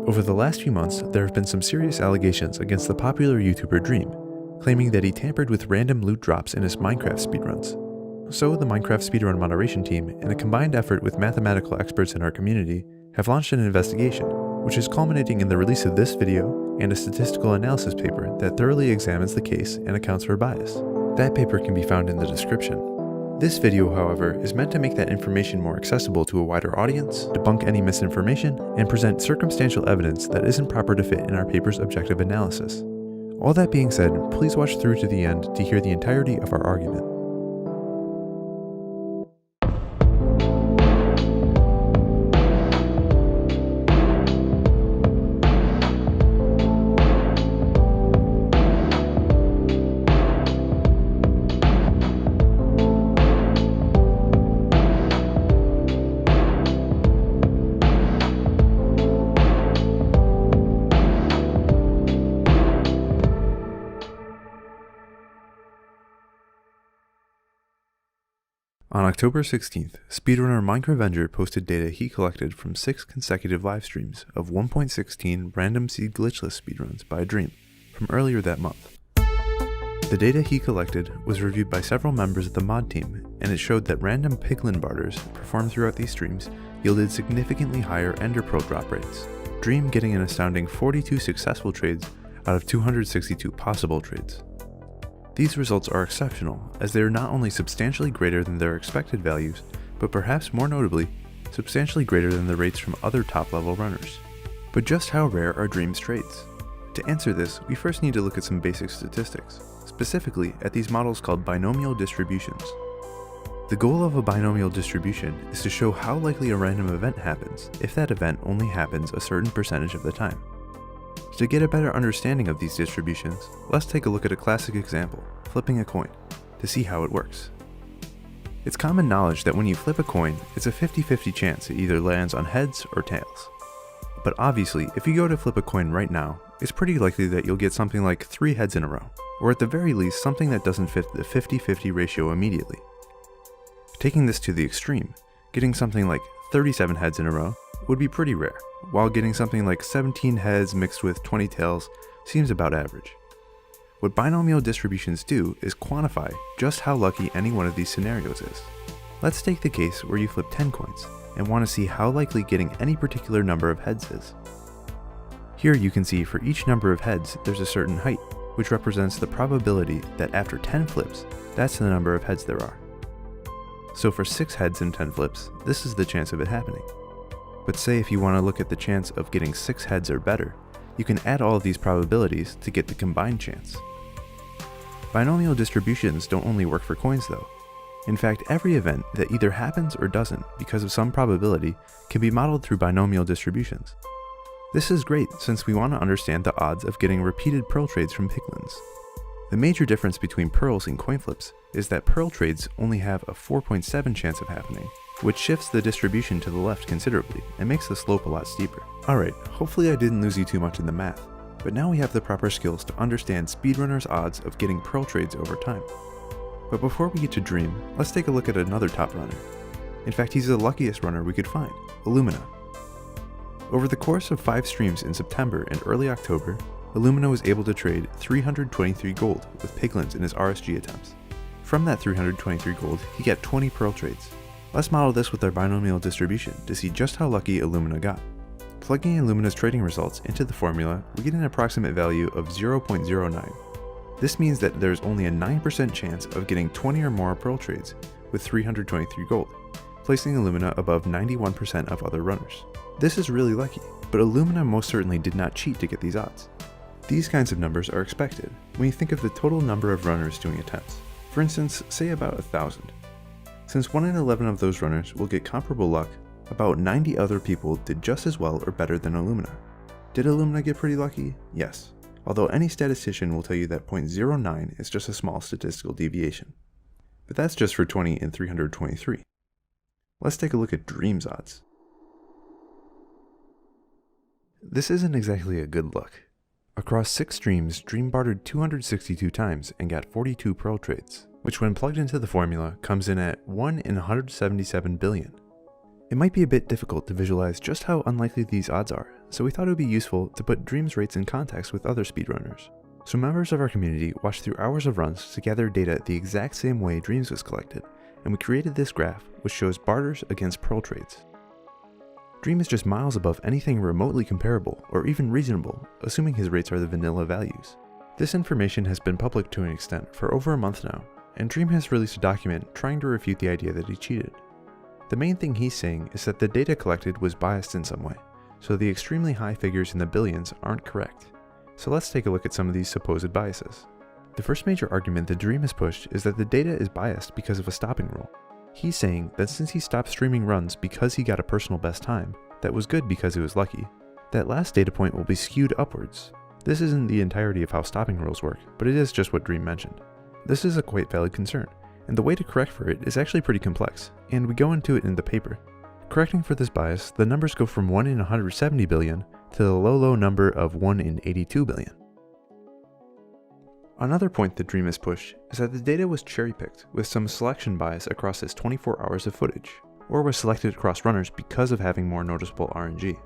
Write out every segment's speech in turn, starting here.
Over the last few months, there have been some serious allegations against the popular YouTuber Dream, claiming that he tampered with random loot drops in his Minecraft speedruns. So the Minecraft speedrun moderation team, in a combined effort with mathematical experts in our community, have launched an investigation, which is culminating in the release of this video and a statistical analysis paper that thoroughly examines the case and accounts for bias. That paper can be found in the description. This video, however, is meant to make that information more accessible to a wider audience, debunk any misinformation, and present circumstantial evidence that isn't proper to fit in our paper's objective analysis. All that being said, please watch through to the end to hear the entirety of our argument. On October 16th, speedrunner Minecraft posted data he collected from 6 consecutive live streams of 1.16 random seed glitchless speedruns by Dream from earlier that month. The data he collected was reviewed by several members of the mod team, and it showed that random piglin barters performed throughout these streams yielded significantly higher ender pearl drop rates, Dream getting an astounding 42 successful trades out of 262 possible trades. These results are exceptional, as they are not only substantially greater than their expected values, but perhaps more notably, substantially greater than the rates from other top-level runners. But just how rare are Dream's trades? To answer this, we first need to look at some basic statistics, specifically at these models called binomial distributions. The goal of a binomial distribution is to show how likely a random event happens if that event only happens a certain percentage of the time. To get a better understanding of these distributions, let's take a look at a classic example, flipping a coin, to see how it works. It's common knowledge that when you flip a coin, it's a 50-50 chance it either lands on heads or tails. But obviously, if you go to flip a coin right now, it's pretty likely that you'll get something like 3 heads in a row, or at the very least something that doesn't fit the 50-50 ratio immediately. Taking this to the extreme, getting something like 37 heads in a row would be pretty rare, while getting something like 17 heads mixed with 20 tails seems about average. What binomial distributions do is quantify just how lucky any one of these scenarios is. Let's take the case where you flip 10 coins and want to see how likely getting any particular number of heads is. Here you can see for each number of heads there's a certain height, which represents the probability that after 10 flips, that's the number of heads there are. So for 6 heads in 10 flips, this is the chance of it happening. But say if you want to look at the chance of getting 6 heads or better, you can add all of these probabilities to get the combined chance. Binomial distributions don't only work for coins though. In fact, every event that either happens or doesn't because of some probability can be modeled through binomial distributions. This is great since we want to understand the odds of getting repeated pearl trades from piglins. The major difference between pearls and coin flips is that pearl trades only have a 4.7 chance of happening, which shifts the distribution to the left considerably and makes the slope a lot steeper. Alright, hopefully I didn't lose you too much in the math, but now we have the proper skills to understand speedrunners' odds of getting pearl trades over time. But before we get to Dream, let's take a look at another top runner. In fact, he's the luckiest runner we could find, Illumina. Over the course of 5 streams in September and early October, Illumina was able to trade 323 gold with piglins in his RSG attempts. From that 323 gold, he got 20 pearl trades. Let's model this with our binomial distribution to see just how lucky Illumina got. Plugging Illumina's trading results into the formula, we get an approximate value of 0.09. This means that there's only a 9% chance of getting 20 or more pearl trades with 323 gold, placing Illumina above 91% of other runners. This is really lucky, but Illumina most certainly did not cheat to get these odds. These kinds of numbers are expected when you think of the total number of runners doing attempts. For instance, say about 1,000. Since 1 in 11 of those runners will get comparable luck, about 90 other people did just as well or better than Illumina. Did Illumina get pretty lucky? Yes. Although any statistician will tell you that 0.09 is just a small statistical deviation. But that's just for 20 in 323. Let's take a look at Dream's odds. This isn't exactly a good look. Across 6 streams, Dream bartered 262 times and got 42 pearl trades, which when plugged into the formula comes in at 1 in 177 billion. It might be a bit difficult to visualize just how unlikely these odds are, so we thought it would be useful to put Dream's rates in context with other speedrunners. So members of our community watched through hours of runs to gather data the exact same way Dream's was collected, and we created this graph which shows barters against pearl trades. Dream is just miles above anything remotely comparable or even reasonable, assuming his rates are the vanilla values. This information has been public to an extent for over a month now, and Dream has released a document trying to refute the idea that he cheated. The main thing he's saying is that the data collected was biased in some way, so the extremely high figures in the billions aren't correct. So let's take a look at some of these supposed biases. The first major argument that Dream has pushed is that the data is biased because of a stopping rule. He's saying that since he stopped streaming runs because he got a personal best time, that was good because it was lucky, that last data point will be skewed upwards. This isn't the entirety of how stopping rules work, but it is just what Dream mentioned. This is a quite valid concern, and the way to correct for it is actually pretty complex, and we go into it in the paper. Correcting for this bias, the numbers go from 1 in 170 billion to the low number of 1 in 82 billion. Another point that Dream has pushed is that the data was cherry-picked with some selection bias across his 24 hours of footage, or was selected across runners because of having more noticeable RNG.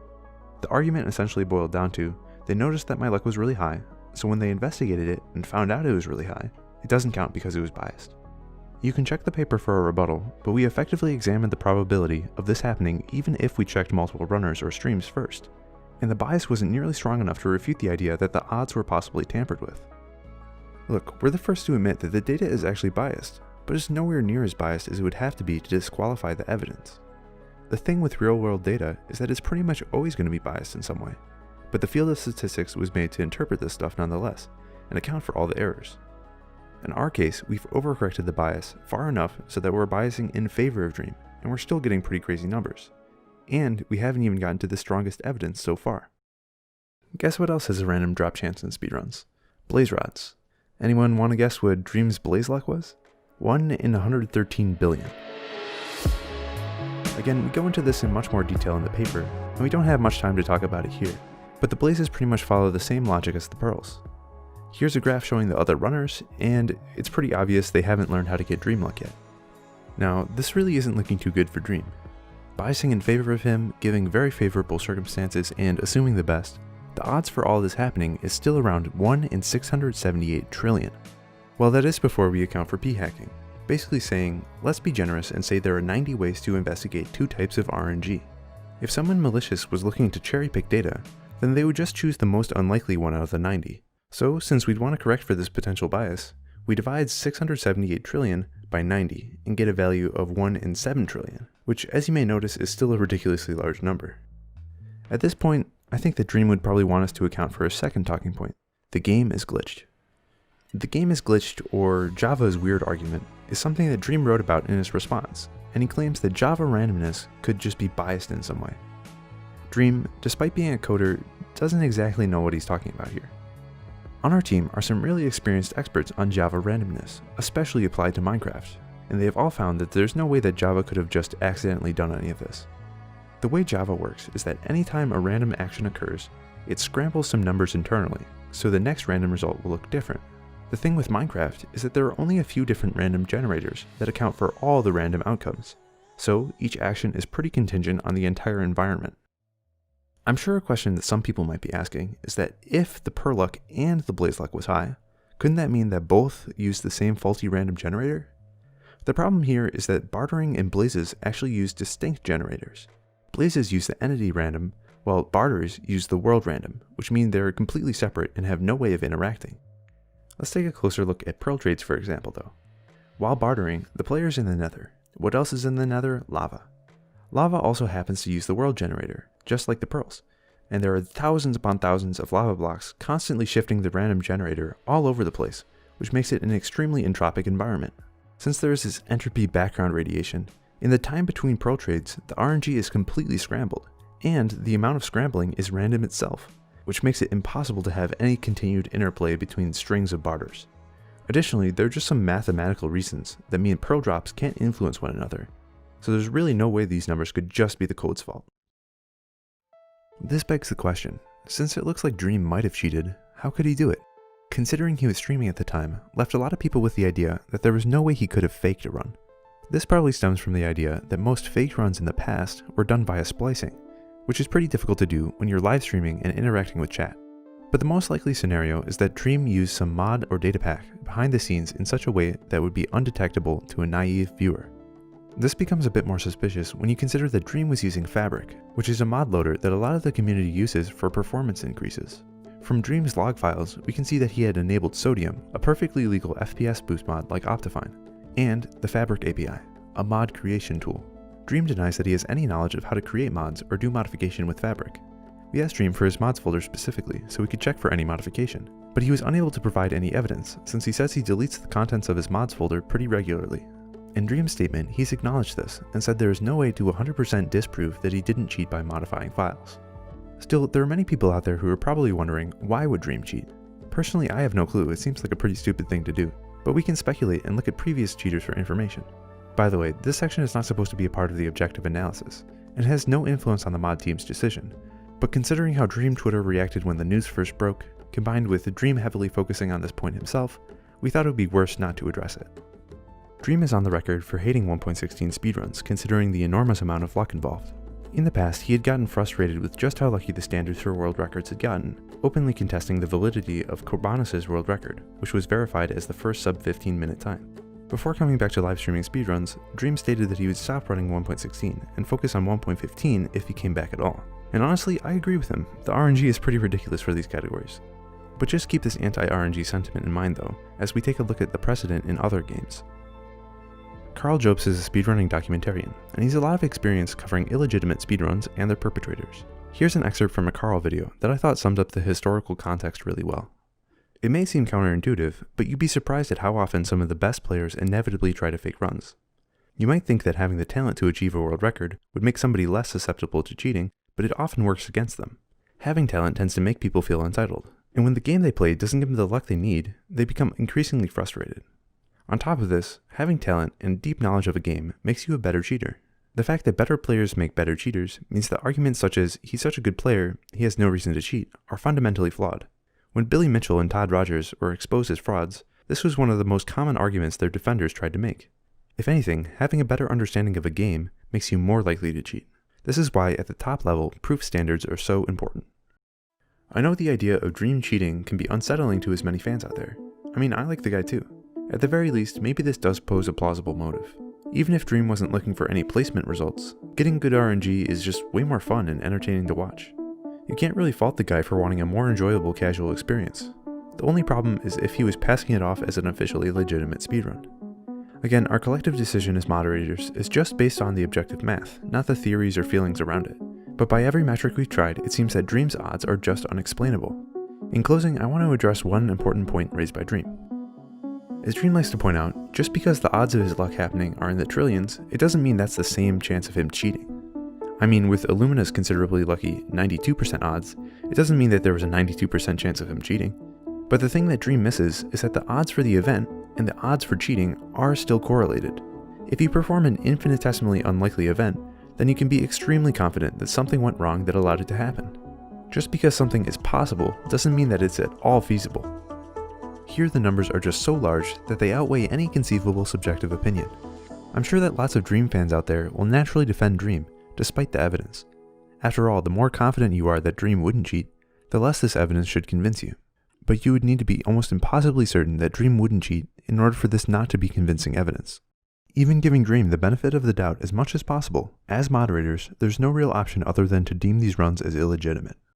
The argument essentially boiled down to, they noticed that my luck was really high, so when they investigated it and found out it was really high, it doesn't count because it was biased. You can check the paper for a rebuttal, but we effectively examined the probability of this happening even if we checked multiple runners or streams first, and the bias wasn't nearly strong enough to refute the idea that the odds were possibly tampered with. Look, we're the first to admit that the data is actually biased, but it's nowhere near as biased as it would have to be to disqualify the evidence. The thing with real-world data is that it's pretty much always going to be biased in some way, but the field of statistics was made to interpret this stuff nonetheless, and account for all the errors. In our case, we've overcorrected the bias far enough so that we're biasing in favor of Dream, and we're still getting pretty crazy numbers. And we haven't even gotten to the strongest evidence so far. Guess what else has a random drop chance in speedruns? Blaze rods. Anyone want to guess what Dream's blaze luck was? 1 in 113 billion. Again, we go into this in much more detail in the paper, and we don't have much time to talk about it here, but the blazes pretty much follow the same logic as the pearls. Here's a graph showing the other runners, and it's pretty obvious they haven't learned how to get Dream luck yet. Now, this really isn't looking too good for Dream. Biasing in favor of him, giving very favorable circumstances, and assuming the best, the odds for all this happening is still around 1 in 678 trillion. Well, that is before we account for p-hacking, basically saying, let's be generous and say there are 90 ways to investigate 2 types of RNG. If someone malicious was looking to cherry-pick data, then they would just choose the most unlikely one out of the 90. So, since we'd want to correct for this potential bias, we divide 678 trillion by 90 and get a value of 1 in 7 trillion, which as you may notice is still a ridiculously large number. At this point, I think that Dream would probably want us to account for a second talking point. The game is glitched. The game is glitched, or Java's weird argument, is something that Dream wrote about in his response, and he claims that Java randomness could just be biased in some way. Dream, despite being a coder, doesn't exactly know what he's talking about here. On our team are some really experienced experts on Java randomness, especially applied to Minecraft, and they have all found that there's no way that Java could have just accidentally done any of this. The way Java works is that anytime a random action occurs, it scrambles some numbers internally, so the next random result will look different. The thing with Minecraft is that there are only a few different random generators that account for all the random outcomes, so each action is pretty contingent on the entire environment. I'm sure a question that some people might be asking is that if the pearl luck and the blaze luck was high, couldn't that mean that both use the same faulty random generator? The problem here is that bartering and blazes actually use distinct generators. Blazes use the entity random, while barters use the world random, which mean they're completely separate and have no way of interacting. Let's take a closer look at pearl trades for example though. While bartering, the player's in the nether. What else is in the nether? Lava. Lava also happens to use the world generator, just like the pearls, and there are thousands upon thousands of lava blocks constantly shifting the random generator all over the place, which makes it an extremely entropic environment. Since there is this entropy background radiation, in the time between pearl trades, the RNG is completely scrambled, and the amount of scrambling is random itself, which makes it impossible to have any continued interplay between strings of barters. Additionally, there are just some mathematical reasons that mean pearl drops can't influence one another, so there's really no way these numbers could just be the code's fault. This begs the question, since it looks like Dream might have cheated, how could he do it? Considering he was streaming at the time, left a lot of people with the idea that there was no way he could have faked a run. This probably stems from the idea that most fake runs in the past were done via splicing, which is pretty difficult to do when you're live streaming and interacting with chat. But the most likely scenario is that Dream used some mod or data pack behind the scenes in such a way that would be undetectable to a naive viewer. This becomes a bit more suspicious when you consider that Dream was using Fabric, which is a mod loader that a lot of the community uses for performance increases. From Dream's log files, we can see that he had enabled Sodium, a perfectly legal FPS boost mod like Optifine, and the Fabric API, a mod creation tool. Dream denies that he has any knowledge of how to create mods or do modification with Fabric. We asked Dream for his mods folder specifically so we could check for any modification, but he was unable to provide any evidence since he says he deletes the contents of his mods folder pretty regularly. In Dream's statement, he's acknowledged this and said there is no way to 100% disprove that he didn't cheat by modifying files. Still, there are many people out there who are probably wondering, why would Dream cheat? Personally, I have no clue. It seems like a pretty stupid thing to do, but we can speculate and look at previous cheaters for information. By the way, this section is not supposed to be a part of the objective analysis, and has no influence on the mod team's decision, but considering how Dream Twitter reacted when the news first broke, combined with Dream heavily focusing on this point himself, we thought it would be worse not to address it. Dream is on the record for hating 1.16 speedruns, considering the enormous amount of luck involved. In the past, he had gotten frustrated with just how lucky the standards for world records had gotten, openly contesting the validity of Corbanus' world record, which was verified as the first sub 15-minute time. Before coming back to live streaming speedruns, Dream stated that he would stop running 1.16 and focus on 1.15 if he came back at all. And honestly, I agree with him. The RNG is pretty ridiculous for these categories. But just keep this anti-RNG sentiment in mind though, as we take a look at the precedent in other games. Carl Jobs is a speedrunning documentarian, and he's a lot of experience covering illegitimate speedruns and their perpetrators. Here's an excerpt from a Carl video that I thought summed up the historical context really well. It may seem counterintuitive, but you'd be surprised at how often some of the best players inevitably try to fake runs. You might think that having the talent to achieve a world record would make somebody less susceptible to cheating, but it often works against them. Having talent tends to make people feel entitled, and when the game they play doesn't give them the luck they need, they become increasingly frustrated. On top of this, having talent and deep knowledge of a game makes you a better cheater. The fact that better players make better cheaters means that arguments such as, he's such a good player, he has no reason to cheat, are fundamentally flawed. When Billy Mitchell and Todd Rogers were exposed as frauds, this was one of the most common arguments their defenders tried to make. If anything, having a better understanding of a game makes you more likely to cheat. This is why at the top level, proof standards are so important. I know the idea of Dream cheating can be unsettling to as many fans out there. I mean, I like the guy too. At the very least, maybe this does pose a plausible motive. Even if Dream wasn't looking for any placement results, getting good RNG is just way more fun and entertaining to watch. You can't really fault the guy for wanting a more enjoyable casual experience. The only problem is if he was passing it off as an officially legitimate speedrun. Again, our collective decision as moderators is just based on the objective math, not the theories or feelings around it. But by every metric we've tried, it seems that Dream's odds are just unexplainable. In closing, I want to address one important point raised by Dream. As Dream likes to point out, just because the odds of his luck happening are in the trillions, it doesn't mean that's the same chance of him cheating. I mean, with Illumina's considerably lucky 92% odds, it doesn't mean that there was a 92% chance of him cheating. But the thing that Dream misses is that the odds for the event and the odds for cheating are still correlated. If you perform an infinitesimally unlikely event, then you can be extremely confident that something went wrong that allowed it to happen. Just because something is possible doesn't mean that it's at all feasible. Here the numbers are just so large that they outweigh any conceivable subjective opinion. I'm sure that lots of Dream fans out there will naturally defend Dream, despite the evidence. After all, the more confident you are that Dream wouldn't cheat, the less this evidence should convince you. But you would need to be almost impossibly certain that Dream wouldn't cheat in order for this not to be convincing evidence. Even giving Dream the benefit of the doubt as much as possible, as moderators, there's no real option other than to deem these runs as illegitimate.